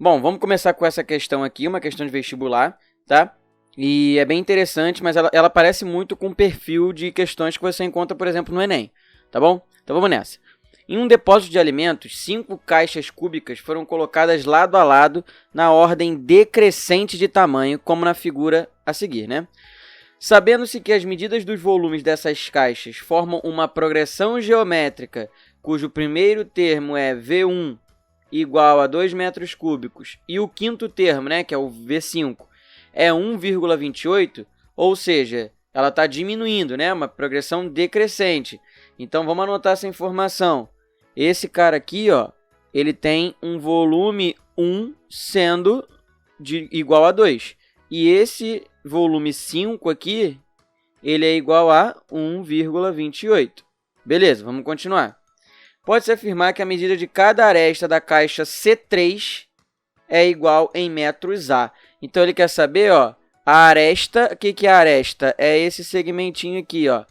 Bom, vamos começar com essa questão aqui, uma questão de vestibular, tá? E é bem interessante, mas ela parece muito com o perfil de questões que você encontra, por exemplo, no Enem, tá bom? Então vamos nessa. Em um depósito de alimentos, 5 caixas cúbicas foram colocadas lado a lado na ordem decrescente de tamanho, como na figura a seguir, né? Sabendo-se que as medidas dos volumes dessas caixas formam uma progressão geométrica, cujo primeiro termo é V1 igual a 2 metros cúbicos, e o quinto termo, né, que é o V5, é 1,28, ou seja, ela está diminuindo, né, uma progressão decrescente. Então, vamos anotar essa informação. Esse cara aqui, ó, ele tem um volume 1 sendo igual a 2. E esse volume 5 aqui, ele é igual a 1,28. Beleza, vamos continuar. Pode-se afirmar que a medida de cada aresta da caixa C3 é igual em metros A. Então, ele quer saber, ó, a aresta, o que é a aresta? É esse segmentinho aqui, ó.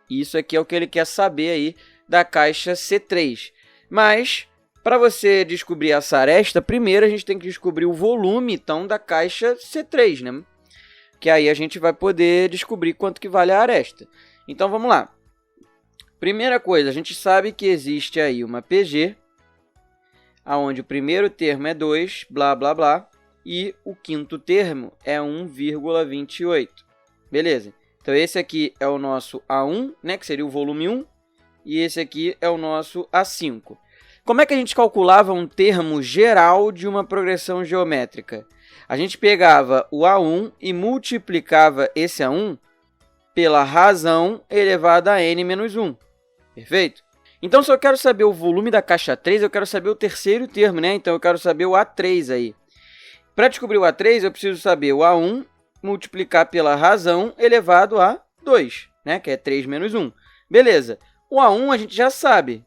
Isso aqui é o que ele quer saber aí da caixa C3. Mas, para você descobrir essa aresta, primeiro a gente tem que descobrir o volume, então, da caixa C3, né? Que aí a gente vai poder descobrir quanto que vale a aresta. Então, vamos lá. Primeira coisa, a gente sabe que existe aí uma PG, onde o primeiro termo é 2, blá, blá, blá, e o quinto termo é 1,28. Beleza? Então, esse aqui é o nosso A1, né, que seria o volume 1, e esse aqui é o nosso A5. Como é que a gente calculava um termo geral de uma progressão geométrica? A gente pegava o A1 e multiplicava esse A1 pela razão elevada a n menos 1. Perfeito? Então, se eu quero saber o volume da caixa 3, eu quero saber o terceiro termo, né? Então, eu quero saber o A3 aí. Para descobrir o A3, eu preciso saber o A1 multiplicar pela razão elevado a 2, né? Que é 3 menos 1. Beleza. O A1 a gente já sabe.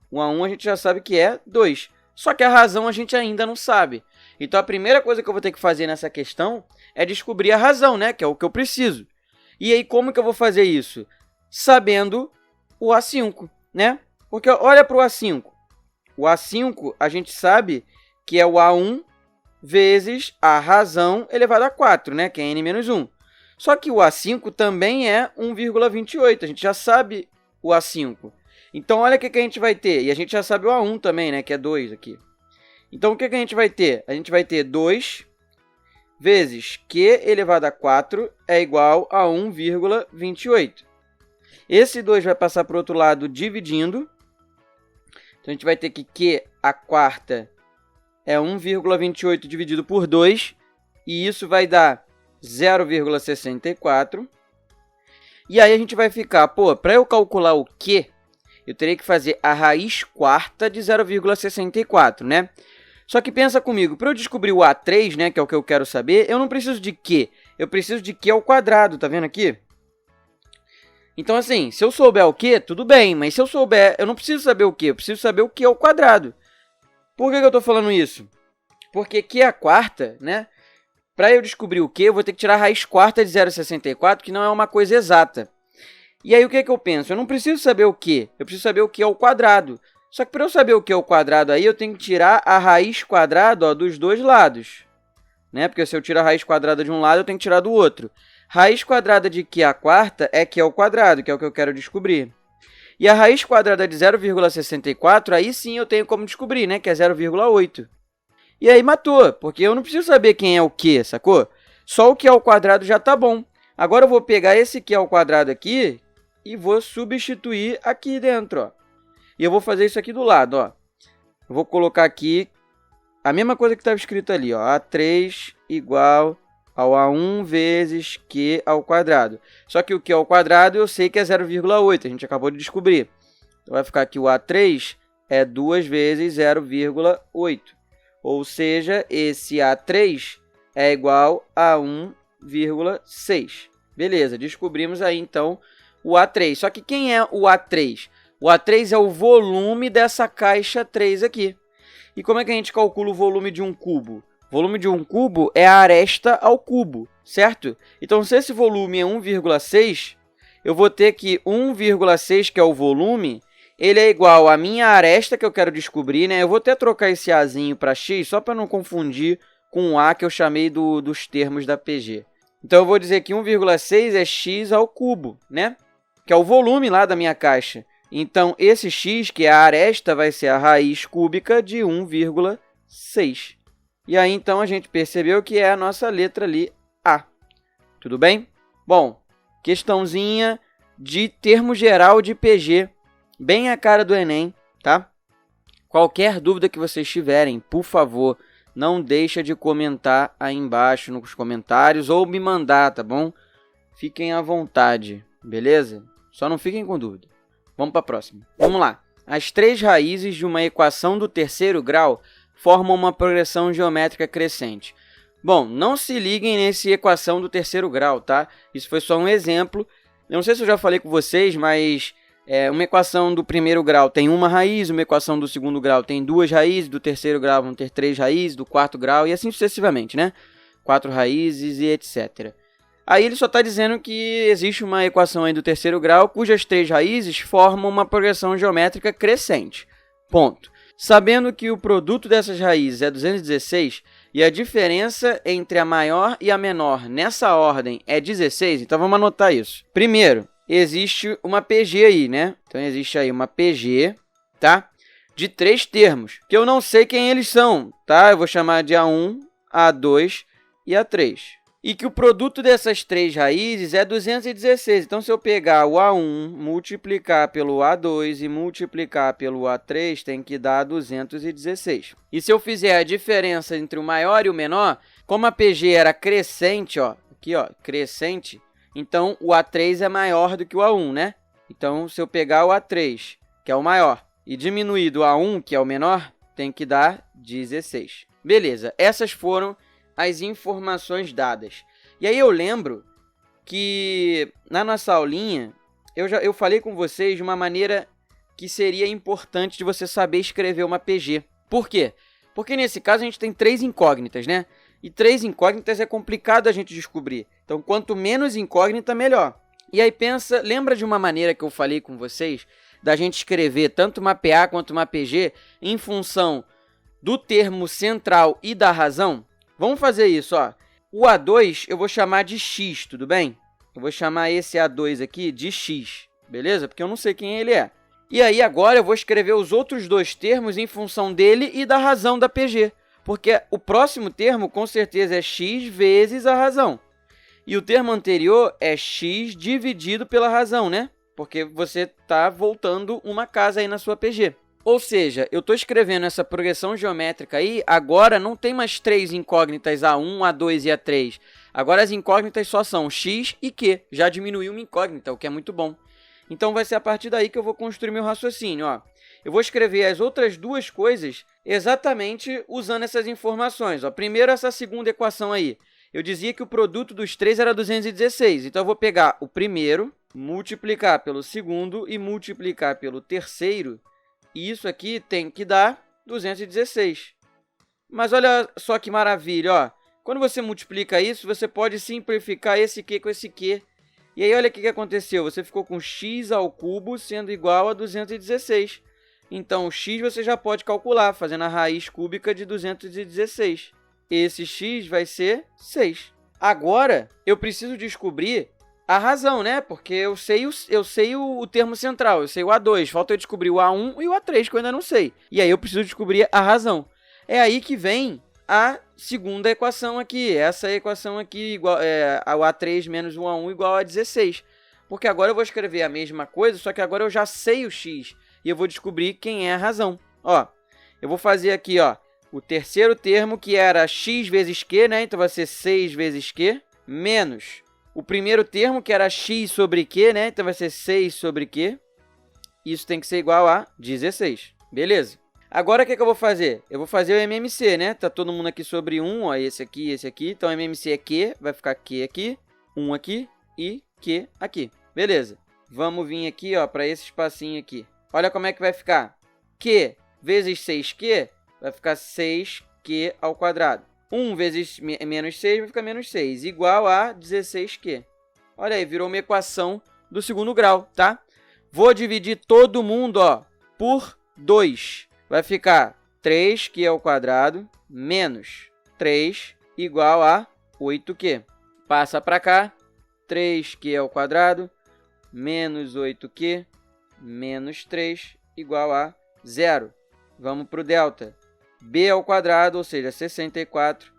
O A1 a gente já sabe que é 2. Só que a razão a gente ainda não sabe. Então, a primeira coisa que eu vou ter que fazer nessa questão é descobrir a razão, né? Que é o que eu preciso. E aí, como que eu vou fazer isso? Sabendo o A5, né? Porque olha para o A5. O A5, a gente sabe que é o A1 vezes a razão elevada a 4, né? Que é n menos 1. Só que o A5 também é 1,28. A gente já sabe o A5. Então, olha o que a gente vai ter. E a gente já sabe o A1 também, né? Que é 2 aqui. Então, o que a gente vai ter? A gente vai ter 2 vezes Q elevado a 4 é igual a 1,28. Esse 2 vai passar para o outro lado dividindo. Então, a gente vai ter que Q a quarta é 1,28 dividido por 2. E isso vai dar 0,64. E aí, a gente vai ficar, pô, para eu calcular o Q, eu teria que fazer a raiz quarta de 0,64, né? Só que pensa comigo, para eu descobrir o A3, né, que é o que eu quero saber, eu não preciso de Q. Eu preciso de Q ao quadrado, tá vendo aqui? Então, assim, se eu souber o Q, tudo bem. Mas se eu souber, eu não preciso saber o Q, eu preciso saber o Q ao quadrado. Por que eu estou falando isso? Porque Q a quarta, né? Para eu descobrir o Q, eu vou ter que tirar a raiz quarta de 0,64, que não é uma coisa exata. E aí, o que eu penso? Eu não preciso saber o Q, eu preciso saber o Q ao quadrado. Só que para eu saber o Q ao quadrado aí, eu tenho que tirar a raiz quadrada, ó, dos dois lados. Né? Porque se eu tiro a raiz quadrada de um lado, eu tenho que tirar do outro. Raiz quadrada de Q a quarta é Q ao quadrado, que é o que eu quero descobrir. E a raiz quadrada de 0,64, aí sim eu tenho como descobrir, né? Que é 0,8. E aí matou, porque eu não preciso saber quem é o Q, sacou? Só o Q ao quadrado já tá bom. Agora eu vou pegar esse Q ao quadrado aqui e vou substituir aqui dentro, ó. E eu vou fazer isso aqui do lado, ó. Eu vou colocar aqui a mesma coisa que estava escrito ali, ó. A3 igual ao A1 vezes Q ao quadrado. Só que o Q ao quadrado eu sei que é 0,8, a gente acabou de descobrir. Então, vai ficar aqui o A3 é 2 vezes 0,8. Ou seja, esse A3 é igual a 1,6. Beleza, descobrimos aí, então, o A3. Só que quem é o A3? O A3 é o volume dessa caixa 3 aqui. E como é que a gente calcula o volume de um cubo? O volume de um cubo é a aresta ao cubo, certo? Então, se esse volume é 1,6, eu vou ter que 1,6, que é o volume, ele é igual à minha aresta que eu quero descobrir, né? Eu vou até trocar esse azinho para x, só para não confundir com o a que eu chamei dos termos da PG. Então, eu vou dizer que 1,6 é x ao cubo, né? Que é o volume lá da minha caixa. Então, esse x, que é a aresta, vai ser a raiz cúbica de 1,6. E aí, então, a gente percebeu que é a nossa letra ali, A. Tudo bem? Bom, questãozinha de termo geral de PG, bem a cara do Enem, tá? Qualquer dúvida que vocês tiverem, por favor, não deixa de comentar aí embaixo nos comentários ou me mandar, tá bom? Fiquem à vontade, beleza? Só não fiquem com dúvida. Vamos para a próxima. Vamos lá. As três raízes de uma equação do terceiro grau formam uma progressão geométrica crescente. Bom, não se liguem nessa equação do terceiro grau, tá? Isso foi só um exemplo. Eu não sei se eu já falei com vocês, mas uma equação do primeiro grau tem uma raiz, uma equação do segundo grau tem duas raízes, do terceiro grau vão ter três raízes, do quarto grau e assim sucessivamente, né? Quatro raízes e etc. Aí ele só está dizendo que existe uma equação aí do terceiro grau cujas três raízes formam uma progressão geométrica crescente. Ponto. Sabendo que o produto dessas raízes é 216 e a diferença entre a maior e a menor nessa ordem é 16, então vamos anotar isso. Primeiro, existe uma PG aí, né? Então existe aí uma PG, tá? De três termos, que eu não sei quem eles são, tá? Eu vou chamar de A1, A2 e A3. E que o produto dessas três raízes é 216. Então, se eu pegar o A1, multiplicar pelo A2 e multiplicar pelo A3, tem que dar 216. E se eu fizer a diferença entre o maior e o menor, como a PG era crescente, ó, aqui, ó, crescente, então o A3 é maior do que o A1, né? Então, se eu pegar o A3, que é o maior, e diminuir do A1, que é o menor, tem que dar 16. Beleza, essas foram as informações dadas. E aí eu lembro que na nossa aulinha eu falei com vocês de uma maneira que seria importante de você saber escrever uma PG. Por quê? Porque nesse caso a gente tem três incógnitas, né? E três incógnitas é complicado a gente descobrir. Então, quanto menos incógnita, melhor. E aí lembra de uma maneira que eu falei com vocês da gente escrever tanto uma PA quanto uma PG em função do termo central e da razão? Vamos fazer isso, ó. O A2 eu vou chamar de X, tudo bem? Eu vou chamar esse A2 aqui de X, beleza? Porque eu não sei quem ele é. E aí agora eu vou escrever os outros dois termos em função dele e da razão da PG. Porque o próximo termo com certeza é X vezes a razão. E o termo anterior é X dividido pela razão, né? Porque você está voltando uma casa aí na sua PG. Ou seja, eu estou escrevendo essa progressão geométrica aí, agora não tem mais três incógnitas A1, A2 e A3. Agora as incógnitas só são X e Q. Já diminuiu uma incógnita, o que é muito bom. Então vai ser a partir daí que eu vou construir meu raciocínio. Ó. Eu vou escrever as outras duas coisas exatamente usando essas informações. Ó. Primeiro, essa segunda equação aí. Eu dizia que o produto dos três era 216. Então eu vou pegar o primeiro, multiplicar pelo segundo e multiplicar pelo terceiro. E isso aqui tem que dar 216. Mas olha só que maravilha, ó. Quando você multiplica isso, você pode simplificar esse Q com esse Q. E aí olha o que aconteceu. Você ficou com x ao cubo sendo igual a 216. Então, o x você já pode calcular, fazendo a raiz cúbica de 216. Esse x vai ser 6. Agora, eu preciso descobrir a razão, né? Porque eu sei o termo central, eu sei o A2. Falta eu descobrir o A1 e o A3, que eu ainda não sei. E aí eu preciso descobrir a razão. É aí que vem a segunda equação aqui. Essa equação aqui, igual, o A3 menos o A1 igual a 16. Porque agora eu vou escrever a mesma coisa, só que agora eu já sei o x. E eu vou descobrir quem é a razão. Ó, eu vou fazer aqui, ó, o terceiro termo, que era x vezes q, né? Então vai ser 6 vezes q, menos o primeiro termo, que era x sobre q, né? Então vai ser 6 sobre q. Isso tem que ser igual a 16. Beleza? Agora, o que eu vou fazer? Eu vou fazer o MMC, né? Tá todo mundo aqui sobre 1, ó, esse aqui. Então, o MMC é Q, vai ficar Q aqui, 1 aqui e Q aqui. Beleza. Vamos vir aqui, ó, para esse espacinho aqui. Olha como é que vai ficar. Q vezes 6Q vai ficar 6Q ao quadrado. 1 vezes menos 6 vai ficar menos 6, igual a 16Q. Olha aí, virou uma equação do segundo grau, tá? Vou dividir todo mundo, ó, por 2. Vai ficar 3q ao quadrado menos 3 igual a 8q. Passa para cá, 3q ao quadrado menos 8q menos 3 igual a 0. Vamos para o delta. B ao quadrado, ou seja, 64,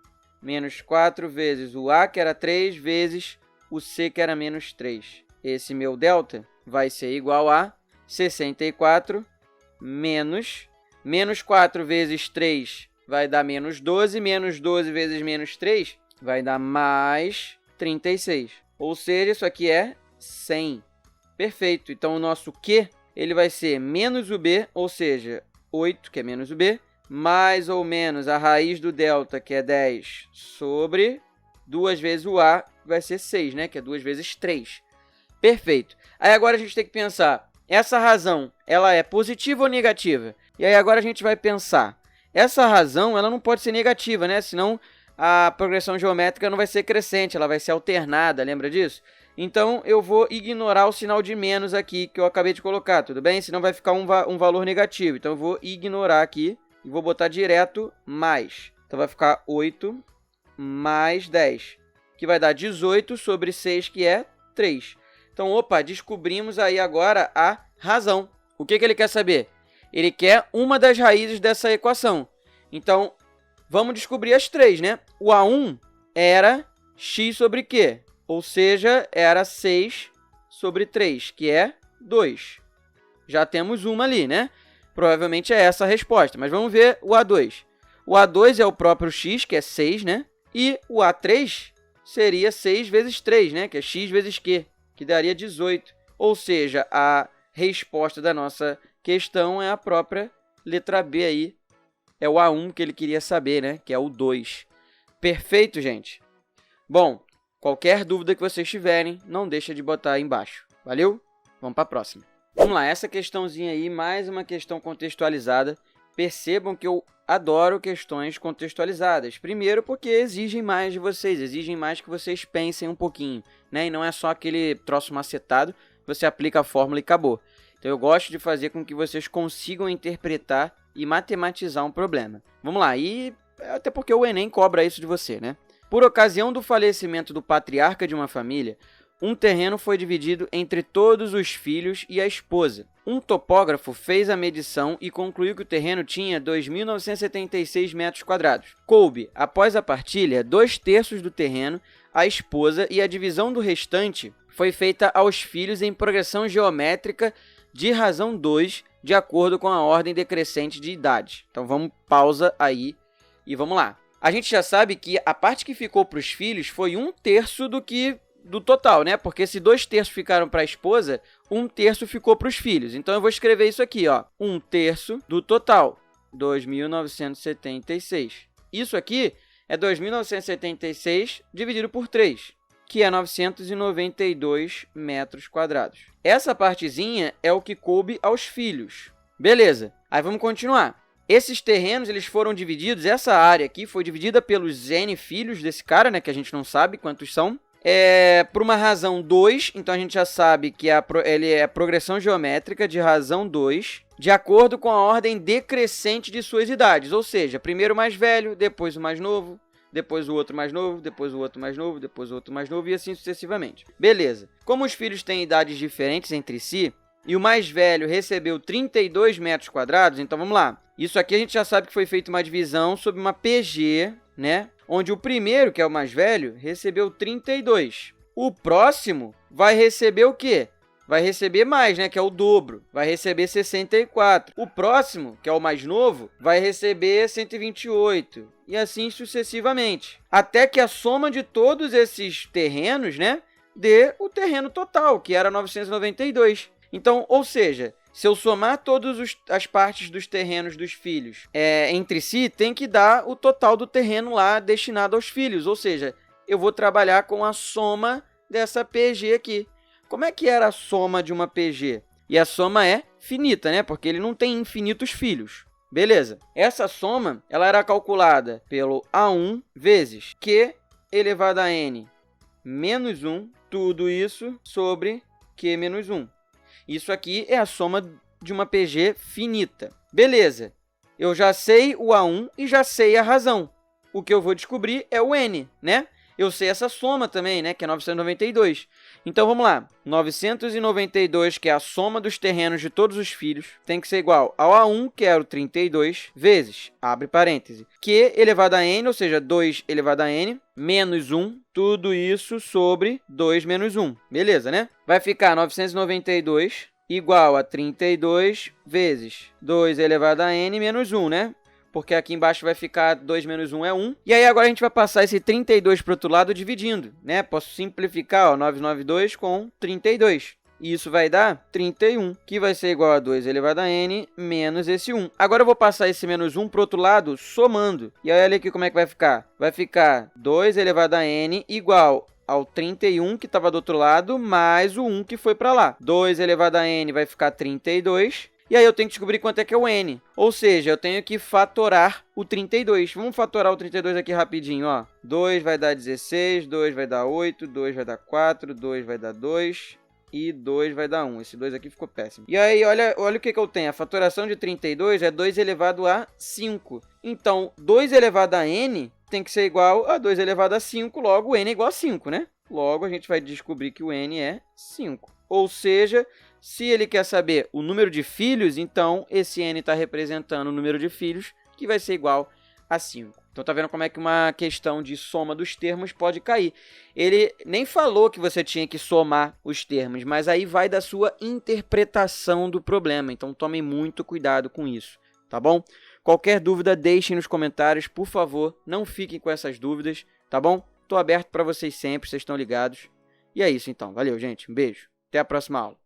menos 4 vezes o A, que era 3, vezes o C, que era menos 3. Esse meu delta vai ser igual a 64 menos 4 vezes 3 vai dar menos 12, menos 12 vezes menos 3 vai dar mais 36. Ou seja, isso aqui é 100. Perfeito. Então, o nosso Q ele vai ser menos o B, ou seja, 8, que é menos o B, mais ou menos a raiz do delta, que é 10, sobre 2 vezes o A, vai ser 6, né? Que é 2 vezes 3. Perfeito. Aí agora a gente tem que pensar, essa razão, ela é positiva ou negativa? E aí agora a gente vai pensar, essa razão, ela não pode ser negativa, né? Senão a progressão geométrica não vai ser crescente, ela vai ser alternada, lembra disso? Então, eu vou ignorar o sinal de menos aqui, que eu acabei de colocar, tudo bem? Senão vai ficar um valor negativo. Então, eu vou ignorar aqui e vou botar direto mais. Então, vai ficar 8 mais 10, que vai dar 18 sobre 6, que é 3. Então, opa, descobrimos aí agora a razão. O que ele quer saber? Ele quer uma das raízes dessa equação. Então, vamos descobrir as 3, né? O A1 era x sobre q, ou seja, era 6 sobre 3, que é 2. Já temos uma ali, né? Provavelmente é essa a resposta, mas vamos ver o A2. O A2 é o próprio x, que é 6, né? E o A3 seria 6 vezes 3, né? Que é x vezes q, que daria 18. Ou seja, a resposta da nossa questão é a própria letra B aí. É o A1 que ele queria saber, né? Que é o 2. Perfeito, gente? Bom, qualquer dúvida que vocês tiverem, não deixa de botar aí embaixo. Valeu? Vamos para a próxima. Vamos lá, essa questãozinha aí, mais uma questão contextualizada. Percebam que eu adoro questões contextualizadas. Primeiro porque exigem mais de vocês, exigem mais que vocês pensem um pouquinho, né? E não é só aquele troço macetado, você aplica a fórmula e acabou. Então eu gosto de fazer com que vocês consigam interpretar e matematizar um problema. Vamos lá, e até porque o Enem cobra isso de você, né? Por ocasião do falecimento do patriarca de uma família, um terreno foi dividido entre todos os filhos e a esposa. Um topógrafo fez a medição e concluiu que o terreno tinha 2.976 metros quadrados. Coube, após a partilha, 2/3 do terreno à esposa e a divisão do restante foi feita aos filhos em progressão geométrica de razão 2, de acordo com a ordem decrescente de idade. Então vamos pausa aí e vamos lá. A gente já sabe que a parte que ficou para os filhos foi 1/3 do total, né? Porque se 2/3 ficaram para a esposa, 1/3 ficou para os filhos. Então, eu vou escrever isso aqui, ó. 1/3 do total, 2.976. Isso aqui é 2.976 dividido por 3, que é 992 metros quadrados. Essa partezinha é o que coube aos filhos. Beleza. Aí, vamos continuar. Esses terrenos, eles foram divididos, essa área aqui foi dividida pelos N filhos desse cara, né? Que a gente não sabe quantos são. Por uma razão 2, então a gente já sabe que ele é progressão geométrica de razão 2, de acordo com a ordem decrescente de suas idades. Ou seja, primeiro o mais velho, depois o mais novo, depois o outro mais novo, depois o outro mais novo, depois o outro mais novo e assim sucessivamente. Beleza. Como os filhos têm idades diferentes entre si, e o mais velho recebeu 32 metros quadrados, então vamos lá. Isso aqui a gente já sabe que foi feita uma divisão sobre uma PG, né? Onde o primeiro, que é o mais velho, recebeu 32. O próximo vai receber o quê? Vai receber mais, né? Que é o dobro. Vai receber 64. O próximo, que é o mais novo, vai receber 128. E assim sucessivamente. Até que a soma de todos esses terrenos, né? Dê o terreno total, que era 992. Então, ou seja, se eu somar todas as partes dos terrenos dos filhos entre si, tem que dar o total do terreno lá destinado aos filhos. Ou seja, eu vou trabalhar com a soma dessa PG aqui. Como é que era a soma de uma PG? E a soma é finita, né? Porque ele não tem infinitos filhos. Beleza. Essa soma ela era calculada pelo A1 vezes Q elevado a N menos 1. Tudo isso sobre Q menos 1. Isso aqui é a soma de uma PG finita. Beleza, eu já sei o A1 e já sei a razão. O que eu vou descobrir é o N, né? Eu sei essa soma também, né? Que é 992. Então, vamos lá. 992, que é a soma dos terrenos de todos os filhos, tem que ser igual ao A1, que era o 32, vezes, abre parêntese, Q elevado a N, ou seja, 2 elevado a N, menos 1, tudo isso sobre 2 menos 1. Beleza, né? Vai ficar 992 igual a 32 vezes 2 elevado a N menos 1, né? Porque aqui embaixo vai ficar 2 menos 1 é 1. E aí agora a gente vai passar esse 32 para o outro lado dividindo, né? Posso simplificar, ó, 992 com 32. E isso vai dar 31, que vai ser igual a 2 elevado a N menos esse 1. Agora eu vou passar esse menos 1 para o outro lado somando. E aí olha aqui como é que vai ficar. Vai ficar 2 elevado a N igual ao 31 que estava do outro lado, mais o 1 que foi para lá. 2 elevado a N vai ficar 32. E aí eu tenho que descobrir quanto é que é o N. Ou seja, eu tenho que fatorar o 32. Vamos fatorar o 32 aqui rapidinho, ó. 2 vai dar 16, 2 vai dar 8, 2 vai dar 4, 2 vai dar 2 e 2 vai dar 1. Esse 2 aqui ficou péssimo. E aí, olha o que eu tenho. A fatoração de 32 é 2 elevado a 5. Então, 2 elevado a N tem que ser igual a 2 elevado a 5. Logo, o N é igual a 5, né? Logo, a gente vai descobrir que o N é 5. Ou seja, se ele quer saber o número de filhos, então esse N está representando o número de filhos, que vai ser igual a 5. Então, tá vendo como é que uma questão de soma dos termos pode cair. Ele nem falou que você tinha que somar os termos, mas aí vai da sua interpretação do problema. Então, tomem muito cuidado com isso, tá bom? Qualquer dúvida, deixem nos comentários, por favor. Não fiquem com essas dúvidas, tá bom? Estou aberto para vocês sempre, vocês estão ligados. E é isso, então. Valeu, gente. Um beijo. Até a próxima aula.